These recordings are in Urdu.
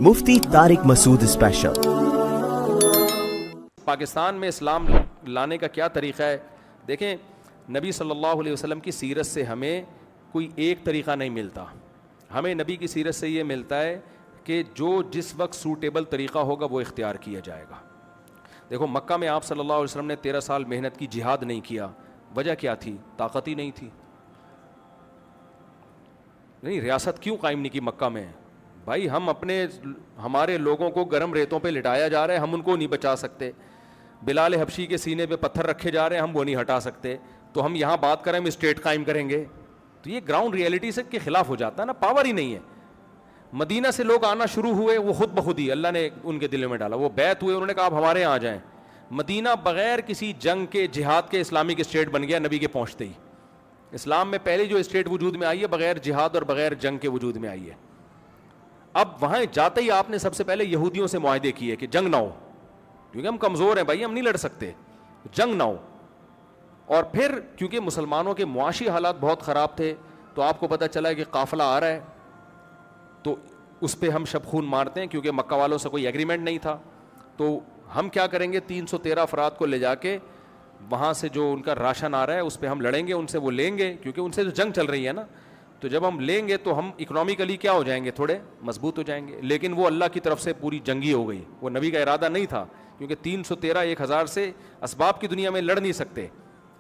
مفتی طارق مسعود اسپیشل۔ پاکستان میں اسلام لانے کا کیا طریقہ ہے؟ دیکھیں، نبی صلی اللہ علیہ وسلم کی سیرت سے ہمیں کوئی ایک طریقہ نہیں ملتا. ہمیں نبی کی سیرت سے یہ ملتا ہے کہ جو جس وقت سوٹیبل طریقہ ہوگا وہ اختیار کیا جائے گا. دیکھو، مکہ میں آپ صلی اللہ علیہ وسلم نے 13 سال محنت کی، جہاد نہیں کیا. وجہ کیا تھی؟ طاقت ہی نہیں تھی. نہیں، ریاست کیوں قائم نہیں کی مکہ میں؟ بھائی ہمارے لوگوں کو گرم ریتوں پہ لٹایا جا رہا ہے، ہم ان کو نہیں بچا سکتے. بلال حبشی کے سینے پہ پتھر رکھے جا رہے ہیں، ہم وہ نہیں ہٹا سکتے. تو ہم یہاں بات کریں ہم اسٹیٹ قائم کریں گے، تو یہ گراؤنڈ ریئلٹی سے کے خلاف ہو جاتا ہے نا. پاور ہی نہیں ہے. مدینہ سے لوگ آنا شروع ہوئے، وہ خود بخود ہی اللہ نے ان کے دلوں میں ڈالا. وہ بیعت ہوئے، انہوں نے کہا آپ ہمارے یہاں آ جائیں. مدینہ بغیر کسی جنگ کے، جہاد کے اسلامک اسٹیٹ بن گیا نبی کے پہنچتے ہی. اسلام میں پہلی جو اسٹیٹ وجود میں آئی ہے بغیر جہاد اور بغیر جنگ کے وجود میں آئی ہے. اب وہاں جاتے ہی آپ نے سب سے پہلے یہودیوں سے معاہدے کیے کہ جنگ نہ ہو، کیونکہ ہم کمزور ہیں بھائی، ہم نہیں لڑ سکتے، جنگ نہ ہو. اور پھر کیونکہ مسلمانوں کے معاشی حالات بہت خراب تھے، تو آپ کو پتہ چلا کہ قافلہ آ رہا ہے تو اس پہ ہم شب خون مارتے ہیں، کیونکہ مکہ والوں سے کوئی ایگریمنٹ نہیں تھا. تو ہم کیا کریں گے، 313 افراد کو لے جا کے وہاں سے جو ان کا راشن آ رہا ہے اس پہ ہم لڑیں گے، ان سے وہ لیں گے، کیونکہ ان سے جو جنگ چل رہی ہے نا. تو جب ہم لیں گے تو ہم اکنامکلی کیا ہو جائیں گے، تھوڑے مضبوط ہو جائیں گے. لیکن وہ اللہ کی طرف سے پوری جنگی ہو گئی، وہ نبی کا ارادہ نہیں تھا، کیونکہ 313 1000 سے اسباب کی دنیا میں لڑ نہیں سکتے.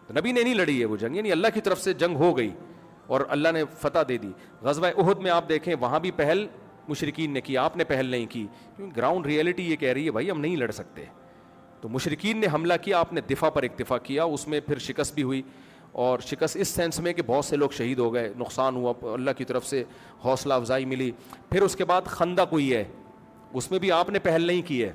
تو نبی نے نہیں لڑی ہے وہ جنگ، یعنی اللہ کی طرف سے جنگ ہو گئی اور اللہ نے فتح دے دی. غزوہ احد میں آپ دیکھیں، وہاں بھی پہل مشرکین نے کی، آپ نے پہل نہیں کی، کیونکہ گراؤنڈ ریئلٹی یہ کہہ رہی ہے بھائی ہم نہیں لڑ سکتے. تو مشرکین نے حملہ کیا، آپ نے دفاع پر اکتفا کیا. اس میں پھر شکست بھی ہوئی، اور شکست اس سینس میں کہ بہت سے لوگ شہید ہو گئے، نقصان ہوا، اللہ کی طرف سے حوصلہ افزائی ملی. پھر اس کے بعد خندق ہوئی ہے، اس میں بھی آپ نے پہل نہیں کی ہے.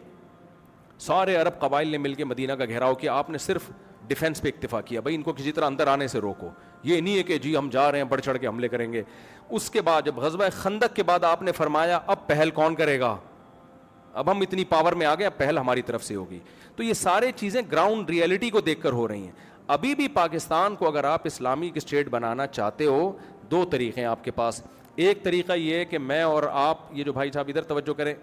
سارے عرب قبائل نے مل کے مدینہ کا گھیراؤ کیا، آپ نے صرف ڈیفنس پہ اکتفا کیا، بھائی ان کو کسی طرح اندر آنے سے روکو. یہ نہیں ہے کہ جی ہم جا رہے ہیں بڑھ چڑھ کے حملے کریں گے. اس کے بعد جب غزوہ خندق کے بعد آپ نے فرمایا اب پہل کون کرے گا، اب ہم اتنی پاور میں آ گئے، اب پہل ہماری طرف سے ہوگی. تو یہ سارے چیزیں گراؤنڈ ریئلٹی کو دیکھ کر ہو رہی ہیں. ابھی بھی پاکستان کو اگر آپ اسلامک اسٹیٹ بنانا چاہتے ہو، دو طریقے ہیں آپ کے پاس. ایک طریقہ یہ ہے کہ میں اور آپ، یہ جو بھائی صاحب ادھر توجہ کریں،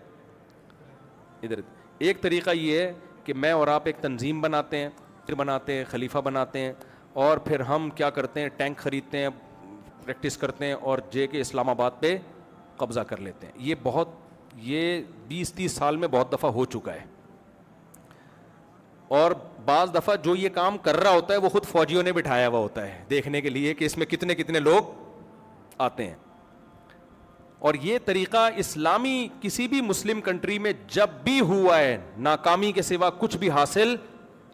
ادھر، ایک طریقہ یہ ہے کہ میں اور آپ ایک تنظیم بناتے ہیں، خلیفہ بناتے ہیں، اور پھر ہم کیا کرتے ہیں، ٹینک خریدتے ہیں، پریکٹس کرتے ہیں، اور جے کے اسلام آباد پہ قبضہ کر لیتے ہیں. یہ 20-30 سال میں بہت دفعہ ہو چکا ہے. اور بعض دفعہ جو یہ کام کر رہا ہوتا ہے وہ خود فوجیوں نے بٹھایا ہوا ہوتا ہے دیکھنے کے لیے کہ اس میں کتنے کتنے لوگ آتے ہیں. اور یہ طریقہ اسلامی کسی بھی مسلم کنٹری میں جب بھی ہوا ہے، ناکامی کے سوا کچھ بھی حاصل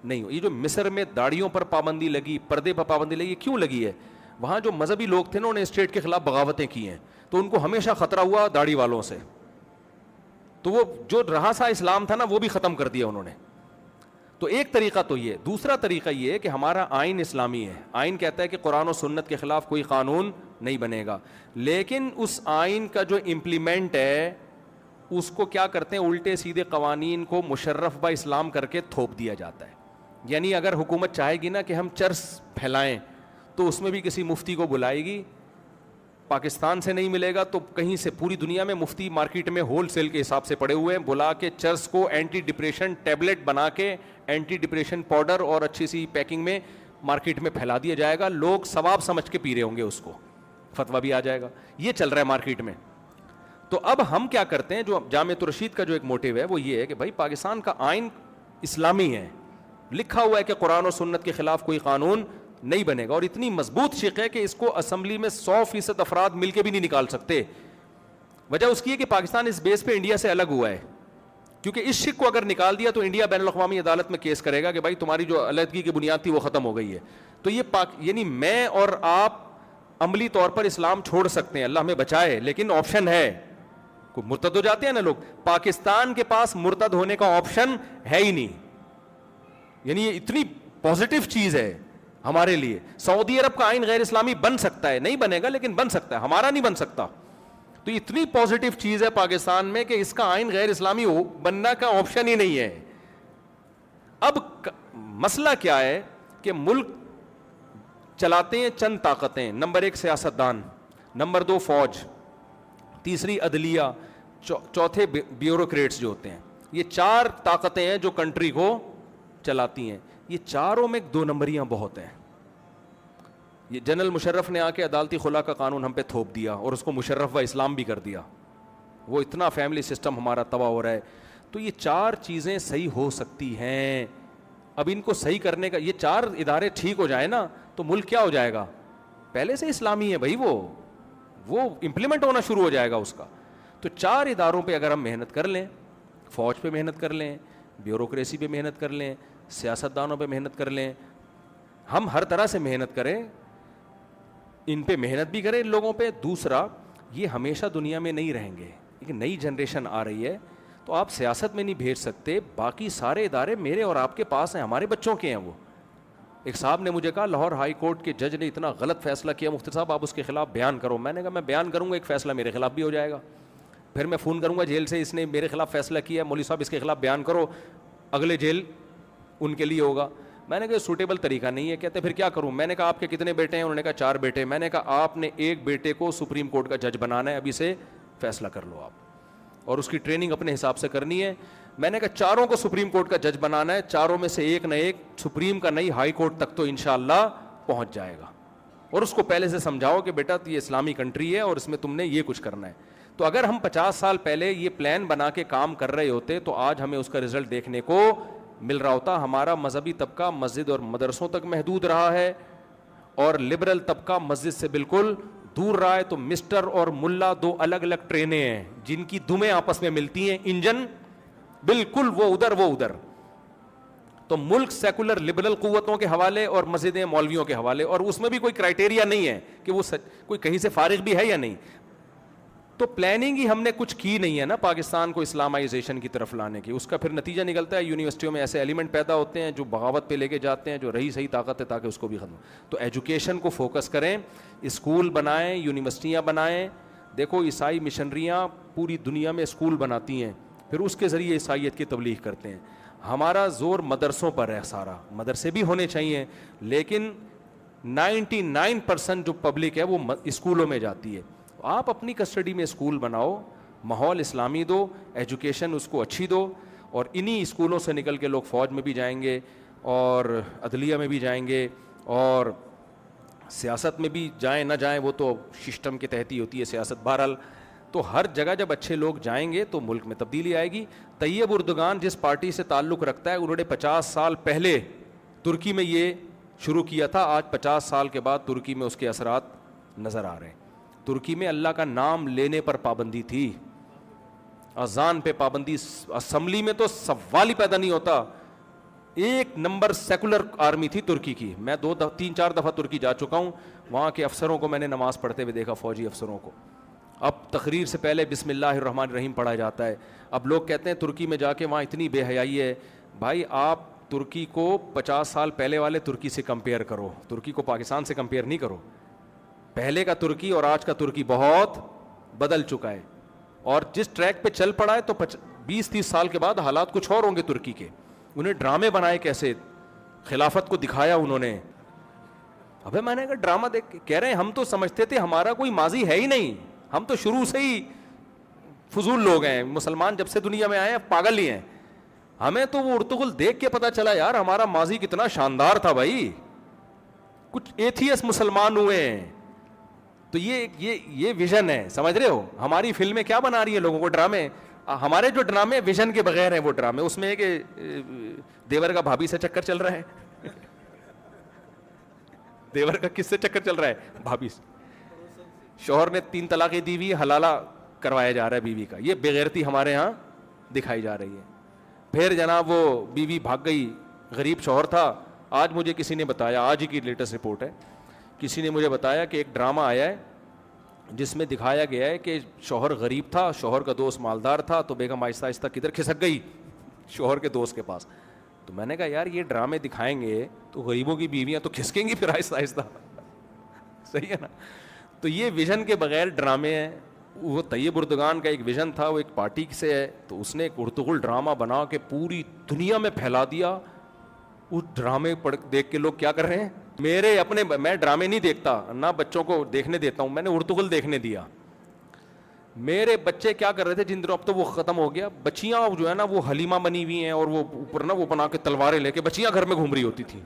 نہیں ہو. یہ جو مصر میں داڑھیوں پر پابندی لگی، پردے پر پابندی لگی، کیوں لگی ہے؟ وہاں جو مذہبی لوگ تھے نا، انہوں نے اسٹیٹ کے خلاف بغاوتیں کی ہیں، تو ان کو ہمیشہ خطرہ ہوا داڑھی والوں سے. تو وہ جو رہا سا اسلام تھا نا، وہ بھی ختم کر دیا انہوں نے. تو ایک طریقہ تو یہ. دوسرا طریقہ یہ ہے کہ ہمارا آئین اسلامی ہے. آئین کہتا ہے کہ قرآن و سنت کے خلاف کوئی قانون نہیں بنے گا، لیکن اس آئین کا جو امپلیمنٹ ہے اس کو کیا کرتے ہیں، الٹے سیدھے قوانین کو مشرف با اسلام کر کے تھوپ دیا جاتا ہے. یعنی اگر حکومت چاہے گی نا کہ ہم چرس پھیلائیں، تو اس میں بھی کسی مفتی کو بلائے گی. پاکستان سے نہیں ملے گا تو کہیں سے، پوری دنیا میں مفتی مارکیٹ میں ہول سیل کے حساب سے پڑے ہوئے ہیں، بلا کے چرس کو اینٹی ڈپریشن ٹیبلٹ بنا کے، اینٹی ڈپریشن پاؤڈر اور اچھی سی پیکنگ میں مارکیٹ میں پھیلا دیا جائے گا. لوگ ثواب سمجھ کے پی رہے ہوں گے، اس کو فتویٰ بھی آ جائے گا. یہ چل رہا ہے مارکیٹ میں. تو اب ہم کیا کرتے ہیں، جو جامعۃ الرشید کا جو ایک موٹیو ہے وہ یہ ہے کہ بھائی پاکستان کا آئین اسلامی ہے، لکھا ہوا ہے کہ قرآن و سنت کے خلاف کوئی قانون نہیں بنے گا. اور اتنی مضبوط شق ہے کہ اس کو اسمبلی میں 100% افراد مل کے بھی نہیں نکال سکتے. وجہ اس کی ہے کہ پاکستان اس بیس پہ انڈیا سے الگ ہوا ہے، کیونکہ اس شق کو اگر نکال دیا تو انڈیا بین الاقوامی عدالت میں کیس کرے گا کہ بھائی تمہاری جو علیحدگی کی بنیاد تھی وہ ختم ہو گئی ہے. تو یہ یعنی میں اور آپ عملی طور پر اسلام چھوڑ سکتے ہیں، اللہ ہمیں بچائے، لیکن آپشن ہے. کوئی مرتد ہو جاتے ہیں نا لوگ، پاکستان کے پاس مرتد ہونے کا آپشن ہے ہی نہیں. یعنی یہ اتنی پازیٹیو چیز ہے ہمارے لیے. سعودی عرب کا آئین غیر اسلامی بن سکتا ہے، نہیں بنے گا لیکن بن سکتا ہے، ہمارا نہیں بن سکتا. تو اتنی پازیٹیو چیز ہے پاکستان میں کہ اس کا آئین غیر اسلامی بننا کا آپشن ہی نہیں ہے. اب مسئلہ کیا ہے کہ ملک چلاتے ہیں چند طاقتیں. نمبر 1 سیاستدان، نمبر 2 فوج، تیسری عدلیہ، چوتھے بیوروکریٹس جو ہوتے ہیں. یہ 4 طاقتیں ہیں جو کنٹری کو چلاتی ہیں. یہ چاروں میں 2 نمبریاں بہت ہیں. یہ جنرل مشرف نے آ کے عدالتی خلا کا قانون ہم پہ تھوپ دیا اور اس کو مشرف و اسلام بھی کر دیا. وہ اتنا فیملی سسٹم ہمارا تباہ ہو رہا ہے. تو یہ 4 چیزیں صحیح ہو سکتی ہیں. اب ان کو صحیح کرنے کا, یہ 4 ادارے ٹھیک ہو جائیں نا تو ملک کیا ہو جائے گا, پہلے سے اسلامی ہے بھائی, وہ امپلیمنٹ ہونا شروع ہو جائے گا اس کا. تو 4 اداروں پہ اگر ہم محنت کر لیں, فوج پہ محنت کر لیں, بیوروکریسی پہ محنت کر لیں, سیاستدانوں پہ محنت کر لیں, ہم ہر طرح سے محنت کریں, ان پہ محنت بھی کریں ان لوگوں پہ. دوسرا, یہ ہمیشہ دنیا میں نہیں رہیں گے, ایک نئی جنریشن آ رہی ہے, تو آپ سیاست میں نہیں بھیج سکتے. باقی سارے ادارے میرے اور آپ کے پاس ہیں, ہمارے بچوں کے ہیں. وہ ایک صاحب نے مجھے کہا لاہور ہائی کورٹ کے جج نے اتنا غلط فیصلہ کیا, مفتی صاحب آپ اس کے خلاف بیان کرو. میں نے کہا میں بیان کروں گا, ایک فیصلہ میرے خلاف بھی ہو جائے گا. پھر میں فون کروں گا جیل سے, اس نے میرے خلاف فیصلہ کیا, مولوی صاحب اس کے خلاف بیان کرو, اگلے جیل ان کے لیے ہوگا. میں نے کہا سوٹیبل طریقہ نہیں ہے. کہتے پھر کیا کروں. میں نے کہا آپ کے کتنے بیٹے ہیں؟ انہوں نے کہا 4 بیٹے. میں نے کہا آپ نے ایک بیٹے کو سپریم کورٹ کا جج بنانا ہے, ابھی سے فیصلہ کر لو آپ, اور اس کی ٹریننگ اپنے حساب سے کرنی ہے. میں نے کہا 4 کو سپریم کورٹ کا جج بنانا ہے, 4 میں سے ایک نہ ایک سپریم کا نہیں ہائی کورٹ تک تو انشاءاللہ پہنچ جائے گا. اور اس کو پہلے سے سمجھاؤ کہ بیٹا یہ اسلامی کنٹری ہے اور اس میں تم نے یہ کچھ کرنا ہے. تو اگر ہم 50 سال پہلے یہ پلان بنا کے کام کر رہے ہوتے تو آج ہمیں اس کا رزلٹ دیکھنے کو مل رہا ہوتا. ہمارا مذہبی طبقہ مسجد اور مدرسوں تک محدود رہا ہے, اور لبرل طبقہ مسجد سے بالکل دور رہا ہے. تو مسٹر اور ملا 2 الگ الگ ٹرینیں ہیں جن کی دمیں آپس میں ملتی ہیں, انجن بالکل وہ ادھر. تو ملک سیکولر لبرل قوتوں کے حوالے اور مسجدیں مولویوں کے حوالے, اور اس میں بھی کوئی کرائٹیریا نہیں ہے کہ وہ کوئی کہیں سے فارغ بھی ہے یا نہیں. تو پلاننگ ہی ہم نے کچھ کی نہیں ہے نا پاکستان کو اسلامائزیشن کی طرف لانے کی. اس کا پھر نتیجہ نکلتا ہے یونیورسٹیوں میں ایسے ایلیمنٹ پیدا ہوتے ہیں جو بغاوت پہ لے کے جاتے ہیں, جو رہی صحیح طاقت ہے تاکہ اس کو بھی ختم. تو ایجوکیشن کو فوکس کریں, اسکول بنائیں, یونیورسٹیاں بنائیں. دیکھو عیسائی مشنریاں پوری دنیا میں اسکول بناتی ہیں, پھر اس کے ذریعے عیسائیت کی تبلیغ کرتے ہیں. ہمارا زور مدرسوں پر ہے سارا. مدرسے بھی ہونے چاہیے, لیکن 99% جو پبلک ہے وہ اسکولوں میں جاتی ہے. آپ اپنی کسٹڈی میں اسکول بناؤ, ماحول اسلامی دو, ایجوکیشن اس کو اچھی دو, اور انہی اسکولوں سے نکل کے لوگ فوج میں بھی جائیں گے, اور عدلیہ میں بھی جائیں گے, اور سیاست میں بھی جائیں نہ جائیں وہ تو سسٹم کے تحت ہی ہوتی ہے سیاست. بہرحال تو ہر جگہ جب اچھے لوگ جائیں گے تو ملک میں تبدیلی آئے گی. طیب اردگان جس پارٹی سے تعلق رکھتا ہے, انہوں نے 50 سال پہلے ترکی میں یہ شروع کیا تھا. آج 50 سال کے بعد ترکی میں اس کے اثرات نظر آ رہے ہیں. ترکی میں اللہ کا نام لینے پر پابندی تھی, اذان پہ پابندی, اسمبلی میں تو سوال ہی پیدا نہیں ہوتا. 1 نمبر سیکولر آرمی تھی ترکی کی. میں 3-4 دفعہ ترکی جا چکا ہوں, وہاں کے افسروں کو میں نے نماز پڑھتے ہوئے دیکھا, فوجی افسروں کو. اب تقریر سے پہلے بسم اللہ الرحمن الرحیم پڑھا جاتا ہے. اب لوگ کہتے ہیں ترکی میں جا کے وہاں اتنی بے حیائی ہے. بھائی آپ ترکی کو 50 سال پہلے والے ترکی سے کمپیئر کرو, ترکی کو پاکستان سے کمپیئر نہیں کرو. پہلے کا ترکی اور آج کا ترکی بہت بدل چکا ہے, اور جس ٹریک پہ چل پڑا ہے تو 20-30 سال کے بعد حالات کچھ اور ہوں گے ترکی کے. انہیں ڈرامے بنائے کیسے, خلافت کو دکھایا انہوں نے. ابے میں نے کہا ڈرامہ دیکھ, کہہ رہے ہیں ہم تو سمجھتے تھے ہمارا کوئی ماضی ہے ہی نہیں, ہم تو شروع سے ہی فضول لوگ ہیں. مسلمان جب سے دنیا میں آئے ہیں پاگل ہی ہیں. ہمیں تو وہ ارطغرل دیکھ کے پتا چلا یار ہمارا ماضی کتنا شاندار تھا بھائی. کچھ ایتھیس مسلمان ہوئے ہیں. تو یہ ویژن ہے, سمجھ رہے ہو. ہماری فلمیں کیا بنا رہی ہیں لوگوں کو, ڈرامے. ہمارے جو ڈرامے ویژن کے بغیر ہیں وہ ڈرامے. اس میں ہے کہ دیور کا بھابھی سے چکر چل رہا ہے. دیور کا کس سے چکر چل رہا ہے؟ بھابھی سے. شوہر نے 3 طلاقیں دی ہوئی, حلالہ کروایا جا رہا ہے بیوی کا. یہ بےغیرتی ہمارے ہاں دکھائی جا رہی ہے. پھر جناب وہ بیوی بھاگ گئی, غریب شوہر تھا. آج مجھے کسی نے بتایا, آج ہی کی لیٹسٹ رپورٹ ہے, کسی نے مجھے بتایا کہ ایک ڈرامہ آیا ہے جس میں دکھایا گیا ہے کہ شوہر غریب تھا, شوہر کا دوست مالدار تھا, تو بیگم آہستہ آہستہ کدھر کھسک گئی, شوہر کے دوست کے پاس. تو میں نے کہا یار یہ ڈرامے دکھائیں گے تو غریبوں کی بیویاں تو کھسکیں گی پھر آہستہ آہستہ. صحیح ہے نا. تو یہ ویژن کے بغیر ڈرامے ہیں. وہ طیب اردگان کا ایک ویژن تھا, وہ ایک پارٹی سے ہے, تو اس نے ایک ارطغرل ڈرامہ بنا کے پوری دنیا میں پھیلا دیا. اس ڈرامے دیکھ کے لوگ کیا کر رہے ہیں. میں ڈرامے نہیں دیکھتا, نہ بچوں کو دیکھنے دیتا ہوں, میں نے ارطغرل دیکھنے دیا. میرے بچے کیا کر رہے تھے جن دنوں, اب تو وہ ختم ہو گیا, بچیاں جو ہے نا وہ حلیمہ بنی ہوئی ہیں اور وہ اوپر نا وہ بنا کے تلواریں لے کے بچیاں گھر میں گھوم رہی ہوتی تھیں.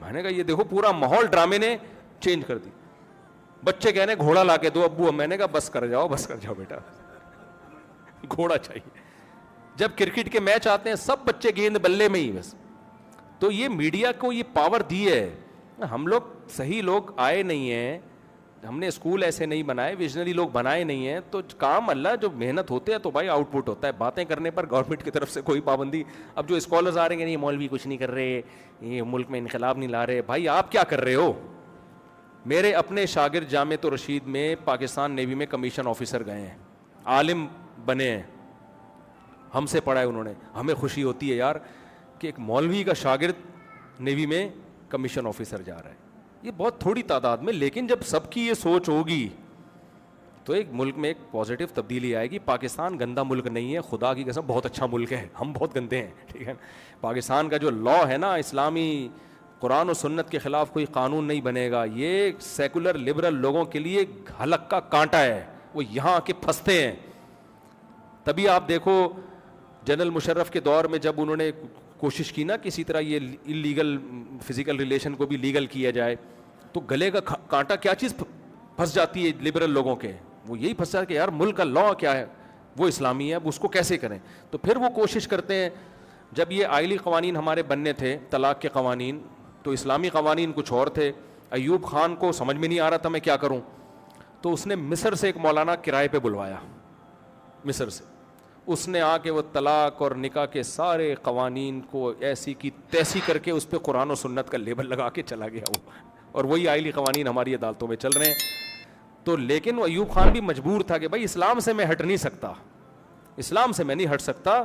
میں نے کہا یہ دیکھو پورا ماحول ڈرامے نے چینج کر دی. بچے کہنے گھوڑا لا کے دو ابو, میں نے کہا بس کر جاؤ بیٹا, گھوڑا چاہیے. جب کرکٹ کے میچ آتے ہیں سب بچے گیند بلے میں ہی بس. تو یہ میڈیا کو یہ پاور دی ہے. ہم لوگ صحیح لوگ آئے نہیں ہیں, ہم نے اسکول ایسے نہیں بنائے, ویژنری لوگ بنائے نہیں ہیں, تو کام اللہ جو محنت ہوتے ہیں تو بھائی آؤٹ پٹ ہوتا ہے. باتیں کرنے پر گورنمنٹ کی طرف سے کوئی پابندی. اب جو اسکالرز آ رہے ہیں نہیں مولوی کچھ نہیں کر رہے, یہ ملک میں انقلاب نہیں لا رہے, بھائی آپ کیا کر رہے ہو؟ میرے اپنے شاگرد جامعۃ الرشید میں پاکستان نیوی میں کمیشن آفیسر گئے ہیں, عالم بنے ہیں, ہم سے پڑھا ہے انہوں نے. ہمیں خوشی ہوتی ہے یار کہ ایک مولوی کا شاگرد نیوی میں کمیشن آفیسر جا رہا ہے. یہ بہت تھوڑی تعداد میں, لیکن جب سب کی یہ سوچ ہوگی تو ایک ملک میں ایک پازیٹیو تبدیلی آئے گی. پاکستان گندا ملک نہیں ہے, خدا کی قسم بہت اچھا ملک ہے, ہم بہت گندے ہیں, ٹھیک ہے. پاکستان کا جو لا ہے نا, اسلامی قرآن و سنت کے خلاف کوئی قانون نہیں بنے گا. یہ سیکولر لبرل لوگوں کے لیے حلق کا کانٹا ہے, وہ یہاں آ کے پھنستے ہیں. تبھی آپ دیکھو جنرل مشرف کے دور میں جب انہوں نے کوشش کی نا کسی طرح یہ انلیگل فزیکل ریلیشن کو بھی لیگل کیا جائے, تو گلے کا کانٹا کیا چیز پھنس جاتی ہے لبرل لوگوں کے, وہ یہی پھنسا ہے کہ یار ملک کا لا کیا ہے, وہ اسلامی ہے, اب اس کو کیسے کریں. تو پھر وہ کوشش کرتے ہیں. جب یہ آئلی قوانین ہمارے بننے تھے طلاق کے قوانین, تو اسلامی قوانین کچھ اور تھے. ایوب خان کو سمجھ میں نہیں آ رہا تھا میں کیا کروں, تو اس نے مصر سے ایک مولانا کرائے پہ بلوایا, مصر سے. اس نے آ کے وہ طلاق اور نکاح کے سارے قوانین کو ایسی کی تیسی کر کے اس پہ قرآن و سنت کا لیبل لگا کے چلا گیا وہ, اور وہی آئلی قوانین ہماری عدالتوں میں چل رہے ہیں. تو لیکن وہ ایوب خان بھی مجبور تھا کہ بھائی اسلام سے میں ہٹ نہیں سکتا, اسلام سے میں نہیں ہٹ سکتا,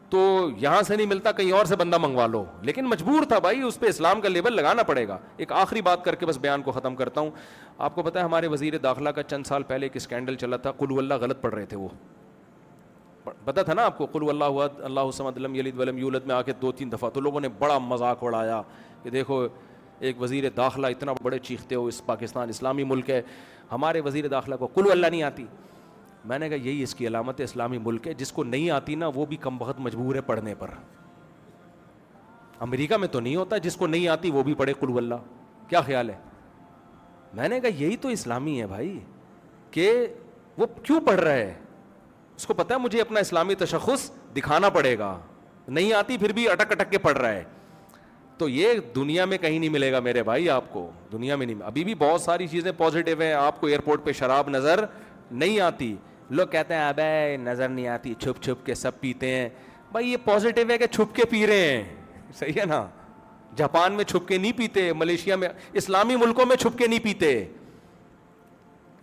تو یہاں سے نہیں ملتا کہیں اور سے بندہ منگوا لو, لیکن مجبور تھا بھائی, اس پہ اسلام کا لیبل لگانا پڑے گا. ایک آخری بات کر کے بس بیان کو ختم کرتا ہوں. آپ کو پتہ ہے ہمارے وزیر داخلہ کا چند سال پہلے ایک اسکینڈل چلا تھا, قل واللہ غلط پڑھ رہے تھے وہ, پتہ تھا نا آپ کو, قل واللہ احد اللہ الصمد لم یلد ولم یولد میں آ کے 2-3 دفعہ, تو لوگوں نے بڑا مذاق اڑایا کہ دیکھو ایک وزیر داخلہ اتنا بڑے چیختے ہو, اس پاکستان اسلامی ملک ہے, ہمارے وزیر داخلہ کو قل واللہ نہیں آتی. میں نے کہا یہی اس کی علامت ہے, اسلامی ملک ہے. جس کو نہیں آتی نا وہ بھی کم بخت مجبور ہے پڑھنے پر. امریکہ میں تو نہیں ہوتا, جس کو نہیں آتی وہ بھی پڑھے قل واللہ. کیا خیال ہے؟ میں نے کہا یہی تو اسلامی ہے بھائی, کہ وہ کیوں پڑھ رہا ہے, اس کو پتہ ہے مجھے اپنا اسلامی تشخص دکھانا پڑے گا, نہیں آتی پھر بھی اٹک اٹک کے پڑھ رہا ہے. تو یہ دنیا میں کہیں نہیں ملے گا میرے بھائی, آپ کو دنیا میں نہیں. ابھی بھی بہت ساری چیزیں پازیٹیو ہیں. آپ کو ایئرپورٹ پہ شراب نظر نہیں آتی, لوگ کہتے ہیں ابے نظر نہیں آتی, چھپ چھپ کے سب پیتے ہیں. بھائی یہ پازیٹیو ہے کہ چھپ کے پی رہے ہیں, صحیح ہے نا. جاپان میں چھپ کے نہیں پیتے, ملیشیا میں, اسلامی ملکوں میں چھپ کے نہیں پیتے.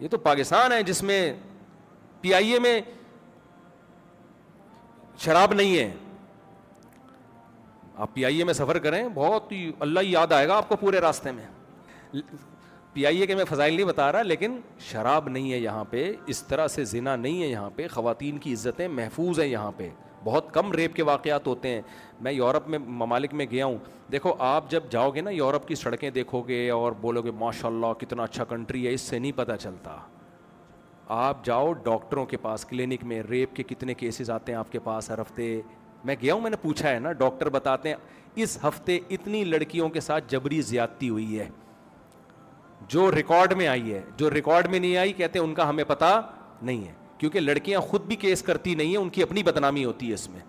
یہ تو پاکستان ہے جس میں پی آئی اے میں شراب نہیں ہے. آپ پی آئی اے میں سفر کریں, بہت ہی اللہ ہی یاد آئے گا آپ کو پورے راستے میں. پی آئی اے کے میں فضائل نہیں بتا رہا, لیکن شراب نہیں ہے یہاں پہ, اس طرح سے زنا نہیں ہے یہاں پہ, خواتین کی عزتیں محفوظ ہیں یہاں پہ, بہت کم ریپ کے واقعات ہوتے ہیں. میں یورپ میں ممالک میں گیا ہوں, دیکھو آپ جب جاؤ گے نا یورپ کی سڑکیں دیکھو گے اور بولو گے ماشاء اللہ کتنا اچھا کنٹری ہے, اس سے نہیں پتہ چلتا. آپ جاؤ ڈاکٹروں کے پاس, کلینک میں ریپ کے کتنے کیسز آتے ہیں آپ کے پاس ہر ہفتے. میں گیا ہوں, میں نے پوچھا ہے نا, ڈاکٹر بتاتے ہیں اس ہفتے اتنی لڑکیوں کے ساتھ جبری زیادتی ہوئی ہے جو ریکارڈ میں آئی ہے, جو ریکارڈ میں نہیں آئی کہتے ہیں ان کا ہمیں پتہ نہیں ہے, کیونکہ لڑکیاں خود بھی کیس کرتی نہیں ہیں, ان کی اپنی بدنامی ہوتی ہے اس میں.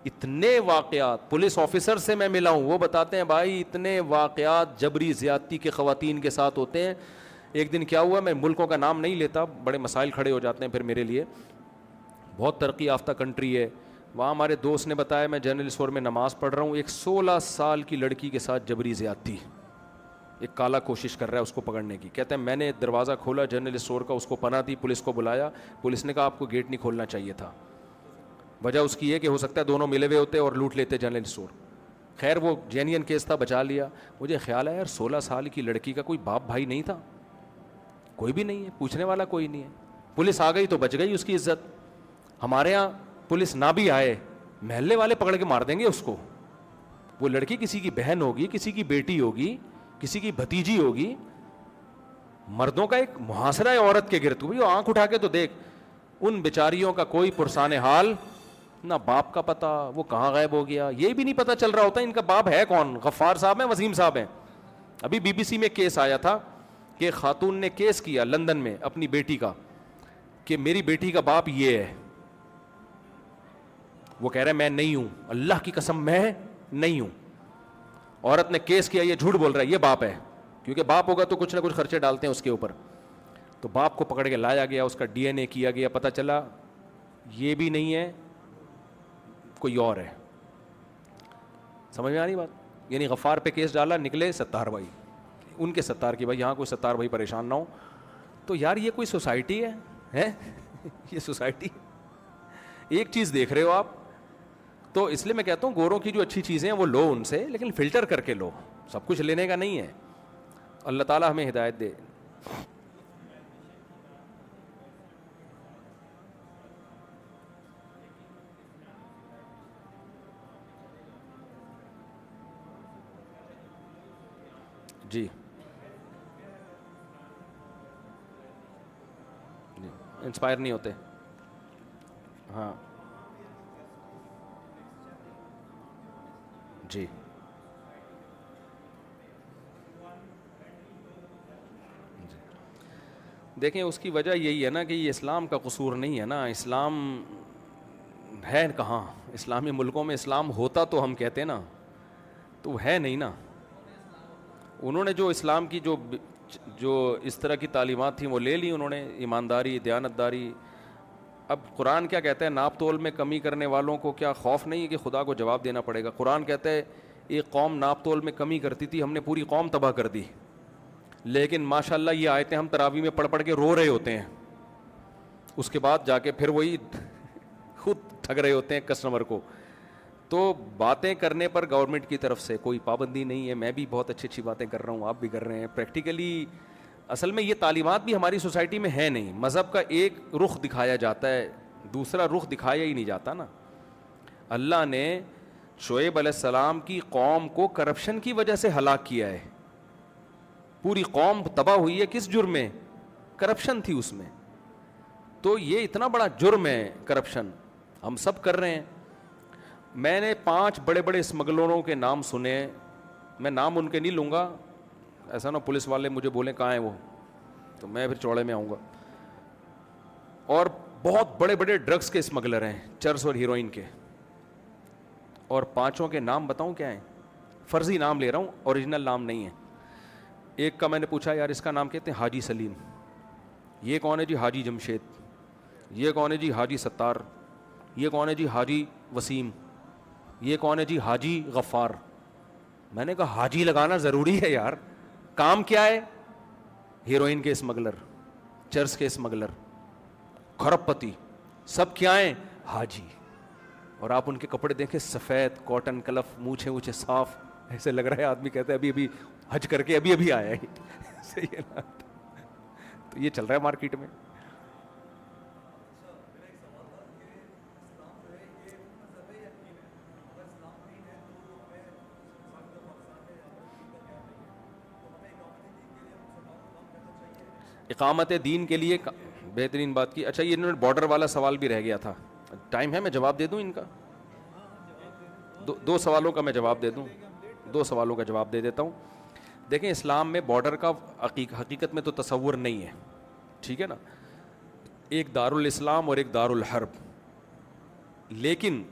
اتنے واقعات پولیس آفیسر سے میں ملا ہوں, وہ بتاتے ہیں بھائی اتنے واقعات جبری زیادتی کے خواتین کے ساتھ ہوتے ہیں. ایک دن کیا ہوا, میں ملکوں کا نام نہیں لیتا, بڑے مسائل کھڑے ہو جاتے ہیں پھر میرے لیے. بہت ترقی یافتہ کنٹری ہے, وہاں ہمارے دوست نے بتایا, میں جنرل اسٹور میں نماز پڑھ رہا ہوں, ایک 16 سال کی لڑکی کے ساتھ جبری زیادتی, ایک کالا کوشش کر رہا ہے اس کو پکڑنے کی. کہتے ہیں میں نے دروازہ کھولا جنرل اسٹور کا, اس کو پناہ دی, پولیس کو بلایا, پولیس نے کہا آپ کو گیٹ نہیں کھولنا چاہیے تھا. وجہ اس کی ہے کہ ہو سکتا ہے دونوں ملے ہوئے ہوتے اور لوٹ لیتے جنرل اسٹور. خیر وہ جینین کیس تھا, بچا لیا. مجھے خیال ہے یار 16 سال کی لڑکی کا کوئی باپ بھائی نہیں تھا, کوئی بھی نہیں ہے, پوچھنے والا کوئی نہیں ہے. پولیس آ گئی تو بچ گئی اس کی عزت. ہمارے ہاں پولیس نہ بھی آئے, محلے والے پکڑ کے مار دیں گے اس کو. وہ لڑکی کسی کی بہن ہوگی, کسی کی بیٹی ہوگی, کسی کی بھتیجی ہوگی, مردوں کا ایک محاصرہ ہے عورت کے گرد. بھائی آنکھ اٹھا کے تو دیکھ, ان بیچاریوں کا کوئی پرسان حال, نہ باپ کا پتہ, وہ کہاں غائب ہو گیا, یہ بھی نہیں پتہ چل رہا ہوتا ان کا باپ ہے کون, غفار صاحب ہیں, وسیم صاحب ہیں. ابھی بی بی سی میں کیس آیا تھا کہ خاتون نے کیس کیا لندن میں اپنی بیٹی کا کہ میری بیٹی کا باپ یہ ہے. وہ کہہ رہے میں نہیں ہوں, اللہ کی قسم میں نہیں ہوں. عورت نے کیس کیا, یہ جھوٹ بول رہا ہے, یہ باپ ہے, کیونکہ باپ ہوگا تو کچھ نہ کچھ خرچے ڈالتے ہیں اس کے اوپر. تو باپ کو پکڑ کے لایا گیا, اس کا ڈی این اے کیا گیا, پتہ چلا یہ بھی نہیں ہے, کوئی اور ہے. سمجھ میں آ رہی بات؟ یعنی غفار پہ کیس ڈالا, نکلے ستار بھائی, ان کے ستار کی, بھائی یہاں کوئی ستار بھائی پریشان نہ ہو. تو یار یہ کوئی سوسائٹی ہے یہ سوسائٹی. ایک چیز دیکھ رہے ہو آپ, تو اس لیے میں کہتا ہوں گوروں کی جو اچھی چیزیں ہیں وہ لو ان سے, لیکن فلٹر کر کے لو, سب کچھ لینے کا نہیں ہے. اللہ تعالیٰ ہمیں ہدایت دے. جی انسپائر نہیں ہوتے. ہاں جی دیکھیں اس کی وجہ یہی ہے نا کہ یہ اسلام کا قصور نہیں ہے نا. اسلام ہے کہاں, اسلامی ملکوں میں اسلام ہوتا تو ہم کہتے نا, تو ہے نہیں نا. انہوں نے جو اسلام کی جو اس طرح کی تعلیمات تھیں وہ لے لی انہوں نے, ایمانداری, دیانتداری. اب قرآن کیا کہتا ہے, ناپ تول میں کمی کرنے والوں کو کیا خوف نہیں ہے کہ خدا کو جواب دینا پڑے گا. قرآن کہتا ہے ایک قوم ناپ تول میں کمی کرتی تھی, ہم نے پوری قوم تباہ کر دی. لیکن ماشاءاللہ یہ آیتیں ہم تراویح میں پڑھ پڑھ کے رو رہے ہوتے ہیں, اس کے بعد جا کے پھر وہی خود ٹھگ رہے ہوتے ہیں کسٹمر کو. تو باتیں کرنے پر گورنمنٹ کی طرف سے کوئی پابندی نہیں ہے. میں بھی بہت اچھی اچھی باتیں کر رہا ہوں, آپ بھی کر رہے ہیں. پریکٹیکلی اصل میں یہ تعلیمات بھی ہماری سوسائٹی میں ہے نہیں. مذہب کا ایک رخ دکھایا جاتا ہے, دوسرا رخ دکھایا ہی نہیں جاتا نا. اللہ نے شعیب علیہ السلام کی قوم کو کرپشن کی وجہ سے ہلاک کیا ہے. پوری قوم تباہ ہوئی ہے کس جرم میں؟ کرپشن تھی اس میں. تو یہ اتنا بڑا جرم ہے کرپشن, ہم سب کر رہے ہیں. میں نے 5 بڑے بڑے اسمگلروں کے نام سنے, میں نام ان کے نہیں لوں گا, ایسا نہ پولیس والے مجھے بولیں کہاں ہیں وہ, تو میں پھر چوڑے میں آؤں گا. اور بہت بڑے بڑے ڈرگس کے اسمگلر ہیں, چرس اور ہیروئن کے, اور 5 کے نام بتاؤں کیا ہیں؟ فرضی نام لے رہا ہوں, اوریجنل نام نہیں ہے. ایک کا میں نے پوچھا یار اس کا نام کہتے ہیں حاجی سلیم, یہ کون ہے جی حاجی جمشید, یہ کون ہے جی حاجی ستار, یہ کون ہے جی حاجی وسیم, یہ کون ہے جی حاجی غفار. میں نے کہا حاجی لگانا ضروری ہے یار, کام کیا ہے؟ ہیروئن کے اسمگلر, چرس کے اسمگلر, کھرب پتی, سب کیا ہیں؟ حاجی. اور آپ ان کے کپڑے دیکھیں, سفید کاٹن کلف, مونچھیں وونچھیں صاف, ایسے لگ رہا ہے آدمی کہتا ہے ابھی حج کر کے ابھی آیا ہے. صحیح ہے نا؟ تو یہ چل رہا ہے مارکیٹ میں. اقامت دین کے لیے بہترین بات کی. اچھا یہ انہوں نے بارڈر والا سوال بھی رہ گیا تھا, ٹائم ہے میں جواب دے دوں ان کا؟ 2 سوالوں کا میں جواب دے دوں, 2 سوالوں کا جواب دے دیتا ہوں. دیکھیں اسلام میں بارڈر کا حقیقت میں تو تصور نہیں ہے, ٹھیک ہے نا, ایک دارالاسلام اور ایک دارالحرب. لیکن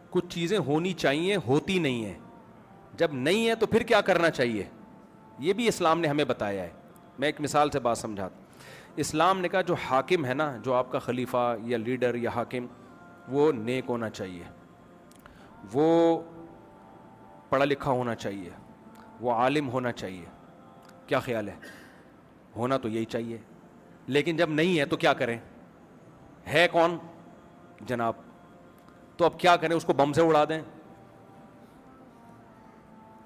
کچھ چیزیں ہونی چاہیے, ہوتی نہیں ہیں. جب نہیں ہے تو پھر کیا کرنا چاہیے, یہ بھی اسلام نے ہمیں بتایا ہے. میں ایک مثال سے بات سمجھاتا. اسلام نے کہا جو حاکم ہے نا, جو آپ کا خلیفہ یا لیڈر یا حاکم, وہ نیک ہونا چاہیے, وہ پڑھا لکھا ہونا چاہیے, وہ عالم ہونا چاہیے. کیا خیال ہے؟ ہونا تو یہی چاہیے. لیکن جب نہیں ہے تو کیا کریں؟ ہے کون جناب؟ تو اب کیا کریں, اس کو بم سے اڑا دیں؟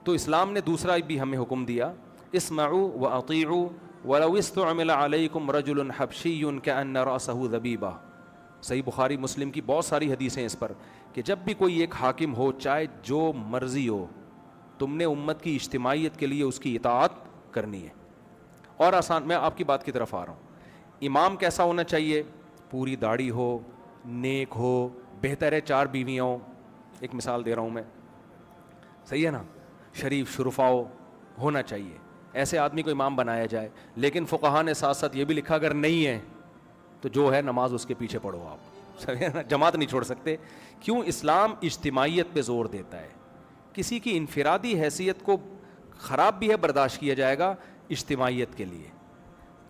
تو اسلام نے دوسرا بھی ہمیں حکم دیا, اسمعوا واطیعوا ولو استعمل علیکم رجل حبشی کأن رأسہ ذبیبہ. صحیح بخاری مسلم کی بہت ساری حدیثیں اس پر, کہ جب بھی کوئی ایک حاکم ہو, چاہے جو مرضی ہو, تم نے امت کی اجتماعیت کے لیے اس کی اطاعت کرنی ہے. اور آسان, میں آپ کی بات کی طرف آ رہا ہوں. امام کیسا ہونا چاہیے؟ پوری داڑھی ہو, نیک ہو, بہتر ہے 4 بیویاں ہوں, ایک مثال دے رہا ہوں میں, صحیح ہے نا, شریف شرفاء ہونا چاہیے, ایسے آدمی کو امام بنایا جائے. لیکن فقہا نے ساتھ ساتھ یہ بھی لکھا اگر نہیں ہے تو جو ہے نماز اس کے پیچھے پڑھو آپ, صحیح ہے نا, جماعت نہیں چھوڑ سکتے. کیوں؟ اسلام اجتماعیت پہ زور دیتا ہے. کسی کی انفرادی حیثیت کو خراب بھی ہے برداشت کیا جائے گا اجتماعیت کے لیے.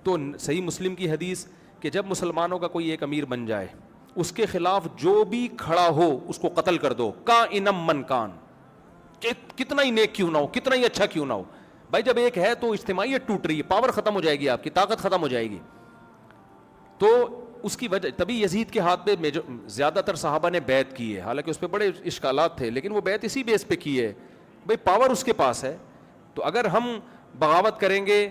تو صحیح مسلم کی حدیث کہ جب مسلمانوں کا کوئی ایک امیر بن جائے, اس کے خلاف جو بھی کھڑا ہو اس کو قتل کر دو, کائنم من کان, کتنا ہی نیک کیوں نہ ہو, کتنا ہی اچھا کیوں نہ ہو. بھائی جب ایک ہے تو اجتماعیت ٹوٹ رہی ہے, پاور ختم ہو جائے گی, آپ کی طاقت ختم ہو جائے گی. تو اس کی وجہ تبھی یزید کے ہاتھ پہ زیادہ تر صحابہ نے بیعت کی ہے, حالانکہ اس پہ بڑے اشکالات تھے, لیکن وہ بیعت اسی بیس پہ کی ہے, بھائی پاور اس کے پاس ہے. تو اگر ہم بغاوت کریں گے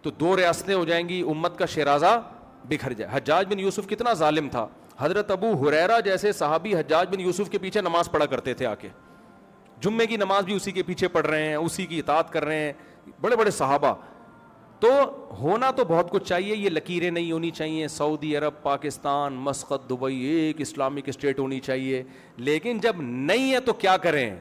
تو 2 ریاستیں ہو جائیں گی, امت کا شیرازہ بکھر جائے. حجاج بن یوسف کتنا ظالم تھا, حضرت ابو ہریرہ جیسے صحابی حجاج بن یوسف کے پیچھے نماز پڑھا کرتے تھے, آ کے جمعے کی نماز بھی اسی کے پیچھے پڑھ رہے ہیں, اسی کی اطاعت کر رہے ہیں, بڑے بڑے صحابہ. تو ہونا تو بہت کچھ چاہیے, یہ لکیریں نہیں ہونی چاہیے, سعودی عرب, پاکستان, مسقط, دبئی ایک اسلامک اسٹیٹ ہونی چاہیے. لیکن جب نہیں ہے تو کیا کریں؟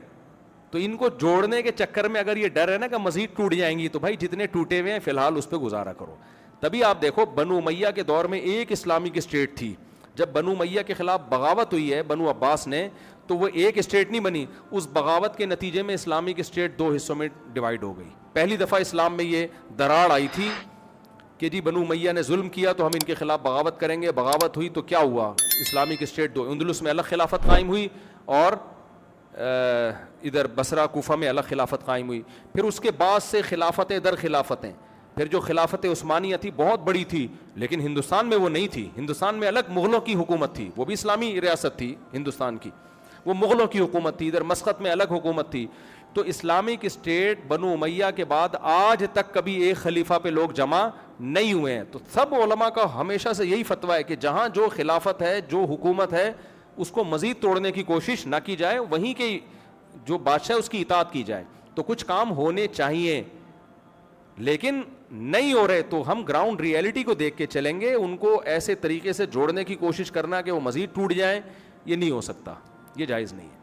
تو ان کو جوڑنے کے چکر میں اگر یہ ڈر ہے نا کہ مزید ٹوٹ جائیں گی, تو بھائی جتنے ٹوٹے ہوئے ہیں فی الحال اس پہ گزارا کرو. تبھی آپ دیکھو بنو امیہ کے دور میں ایک اسلامک اسٹیٹ تھی, جب بنو امیہ کے خلاف بغاوت ہوئی ہے بنو عباس نے, تو وہ ایک اسٹیٹ نہیں بنی, اس بغاوت کے نتیجے میں اسلامک اسٹیٹ 2 حصوں میں ڈیوائیڈ ہو گئی. پہلی دفعہ اسلام میں یہ دراڑ آئی تھی کہ جی بنو امیہ نے ظلم کیا تو ہم ان کے خلاف بغاوت کریں گے. بغاوت ہوئی تو کیا ہوا, اسلامک اسٹیٹ 2, اندلس میں الگ خلافت قائم ہوئی اور ادھر بصرہ کوفہ میں الگ خلافت قائم ہوئی. پھر اس کے بعد سے خلافتیں در خلافتیں, پھر جو خلافت عثمانیہ تھی بہت بڑی تھی, لیکن ہندوستان میں وہ نہیں تھی. ہندوستان میں الگ مغلوں کی حکومت تھی, وہ بھی اسلامی ریاست تھی ہندوستان کی, وہ مغلوں کی حکومت تھی. ادھر مسقط میں الگ حکومت تھی. تو اسلامک اسٹیٹ بنو امیہ کے بعد آج تک کبھی ایک خلیفہ پہ لوگ جمع نہیں ہوئے ہیں. تو سب علماء کا ہمیشہ سے یہی فتویٰ ہے کہ جہاں جو خلافت ہے, جو حکومت ہے, اس کو مزید توڑنے کی کوشش نہ کی جائے, وہیں کے جو بادشاہ اس کی اطاعت کی جائے. تو کچھ کام ہونے چاہیے, لیکن نہیں ہو رہے تو ہم گراؤنڈ ریئلٹی کو دیکھ کے چلیں گے. ان کو ایسے طریقے سے جوڑنے کی کوشش کرنا کہ وہ مزید ٹوٹ جائیں, یہ نہیں ہو سکتا, یہ جائز نہیں ہے.